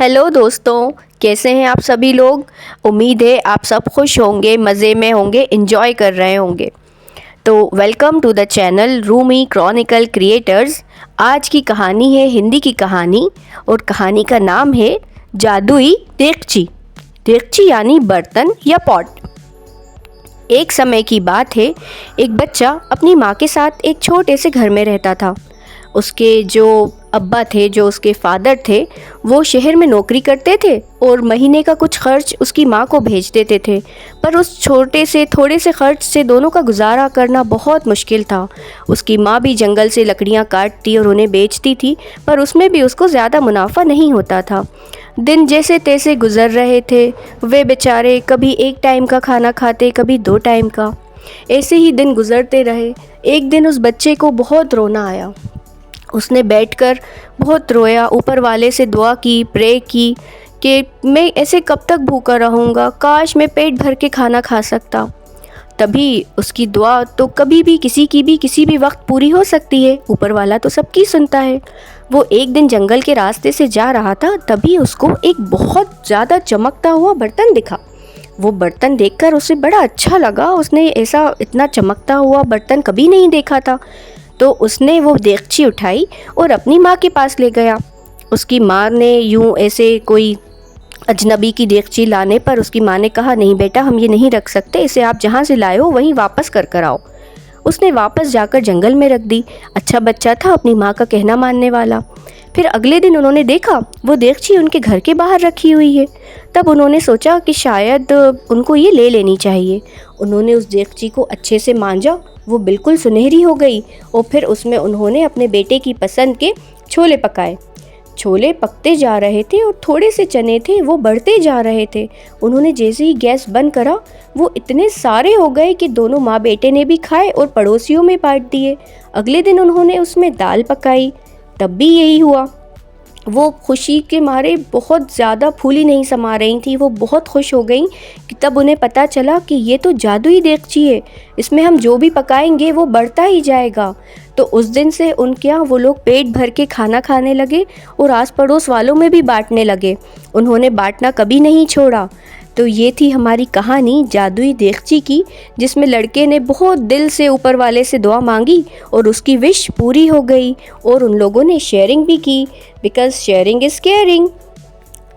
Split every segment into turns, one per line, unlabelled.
Hello दोस्तों, कैसे हैं आप सभी लोग। उम्मीद है आप सब खुश होंगे, मज़े में होंगे, एंजॉय कर रहे होंगे। तो welcome to the channel Rumi Chronicle Creators. आज की कहानी है हिंदी की कहानी और कहानी का नाम है जादुई देगची। देगची यानी बर्तन या पॉट। एक समय की बात है, एक बच्चा अपनी माँ के साथ एक छोटे से घर में रहता था। उसके जो अब्बा थे, जो उसके फादर थे, वो शहर में नौकरी करते थे और महीने का कुछ खर्च उसकी माँ को भेज देते थे। पर उस छोटे से थोड़े से खर्च से दोनों का गुजारा करना बहुत मुश्किल था। उसकी माँ भी जंगल से लकड़ियाँ काटती और उन्हें बेचती थी, पर उसमें भी उसको ज़्यादा मुनाफा नहीं होता था। दिन जैसे तैसे गुजर रहे थे। वे बेचारे कभी एक टाइम का खाना खाते, कभी 2 टाइम का। ऐसे ही दिन गुजरते रहे। एक दिन उस बच्चे को बहुत रोना आया। उसने बैठकर बहुत रोया, ऊपर वाले से दुआ की, प्रे की कि मैं ऐसे कब तक भूखा रहूँगा, काश मैं पेट भर के खाना खा सकता। तभी उसकी दुआ तो कभी भी किसी भी वक्त पूरी हो सकती है। ऊपर वाला तो सबकी सुनता है। वो एक दिन जंगल के रास्ते से जा रहा था, तभी उसको एक बहुत ज़्यादा चमकता हुआ बर्तन दिखा। वो बर्तन देखकर उसे बड़ा अच्छा लगा। उसने ऐसा इतना चमकता हुआ बर्तन कभी नहीं देखा था। तो उसने वो देगची उठाई और अपनी माँ के पास ले गया। उसकी माँ ने यूँ ऐसे कोई अजनबी की देगची लाने पर उसकी माँ ने कहा, नहीं बेटा, हम ये नहीं रख सकते, इसे आप जहाँ से लाए हो वहीं वापस कर आओ। उसने वापस जाकर जंगल में रख दी। अच्छा बच्चा था, अपनी माँ का कहना मानने वाला। फिर अगले दिन उन्होंने देखा वो देगची उनके घर के बाहर रखी हुई है। तब उन्होंने सोचा कि शायद उनको ये ले लेनी चाहिए। उन्होंने उस देगची को अच्छे से मांजा, वो बिल्कुल सुनहरी हो गई। और फिर उसमें उन्होंने अपने बेटे की पसंद के छोले पकाए। छोले पकते जा रहे थे और थोड़े से चने थे, वो बढ़ते जा रहे थे। उन्होंने जैसे ही गैस बंद करा, वो इतने सारे हो गए कि दोनों माँ बेटे ने भी खाए और पड़ोसियों में बांट दिए। अगले दिन उन्होंने उसमें दाल पकाई, तब भी यही हुआ। वो खुशी के मारे बहुत ज़्यादा फूली नहीं समा रही थी। वो बहुत खुश हो गई कि तब उन्हें पता चला कि ये तो जादुई देगची है, इसमें हम जो भी पकाएंगे वो बढ़ता ही जाएगा। तो उस दिन से उनके यहाँ वो लोग पेट भर के खाना खाने लगे और आस पड़ोस वालों में भी बांटने लगे। उन्होंने बांटना कभी नहीं छोड़ा। तो ये थी हमारी कहानी जादुई देगची की, जिसमें लड़के ने बहुत दिल से ऊपर वाले से दुआ मांगी और उसकी विश पूरी हो गई। और उन लोगों ने शेयरिंग भी की, बिकॉज़ शेयरिंग इज़ केयरिंग।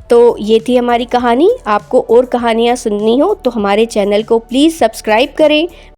तो ये थी हमारी कहानी। आपको और कहानियाँ सुननी हो तो हमारे चैनल को प्लीज़ सब्सक्राइब करें।